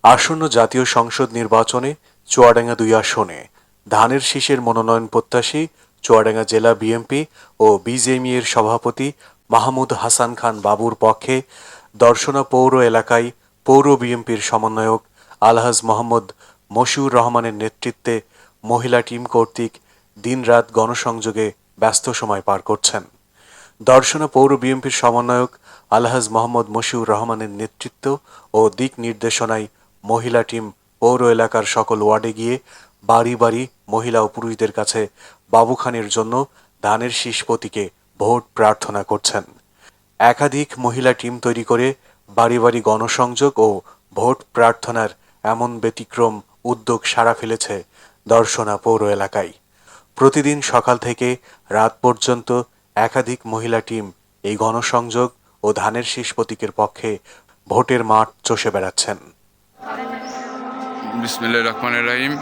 আসন্ন জাতীয় সংসদ নির্বাচনে চুয়াডাঙ্গা ২ আসনে ধানের শীষের মনোনয়ন প্রত্যাশী চুয়াডাঙ্গা জেলা বিএনপি ও বিজেএমইএর সভাপতি মাহমুদ হাসান খান বাবুর পক্ষে দর্শনা পৌর এলাকায় পৌর বিএনপির সমন্বয়ক আলহাজ মোহাম্মদ মশিউর রহমানের নেতৃত্বে মহিলা টিম কর্তৃক দিনরাত গণসংযোগে ব্যস্ত সময় পার করছেন। দর্শনা পৌর বিএনপির সমন্বয়ক আলহাজ মোহাম্মদ মশিউর রহমানের নেতৃত্ব ও দিক নির্দেশনায় মহিলা টিম পৌর এলাকার সকল ওয়ার্ডে গিয়ে বাড়ি বাড়ি মহিলা ও পুরুষদের কাছে বাবু খানের জন্য ধানের শীষ প্রতীকে ভোট প্রার্থনা করছেন। একাধিক মহিলা টিম তৈরি করে বাড়ি বাড়ি গণসংযোগ ও ভোট প্রার্থনার এমন ব্যতিক্রম উদ্যোগ সাড়া ফেলেছে দর্শনা পৌর এলাকায়। প্রতিদিন সকাল থেকে রাত পর্যন্ত একাধিক মহিলা টিম এই গণসংযোগ ও ধানের শীষ প্রতীকের পক্ষে ভোটের মাঠ চষে বেড়াচ্ছেন। বিসমিল্লাহির রহমানির রহিম।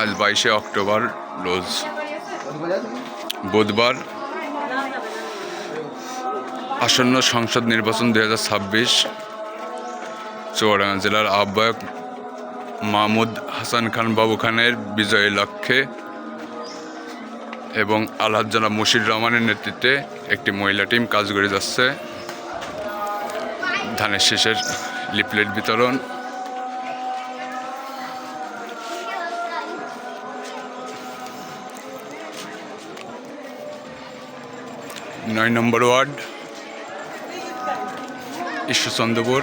আজ 22শে অক্টোবর রোজ বুধবার। আসন্ন সংসদ নির্বাচন 2026 চুয়াডাঙ্গা জেলার আহ্বায়ক মাহমুদ হাসান খান বাবু খানের বিজয়ের লক্ষ্যে এবং আলহাজ জনাব মশিউর রহমানের নেতৃত্বে একটি মহিলা টিম কাজ করে যাচ্ছে। ধানের শীষের লিফলেট বিতরণ, 9 নম্বর ওয়ার্ড ঈশ্বরচন্দ্রপুর।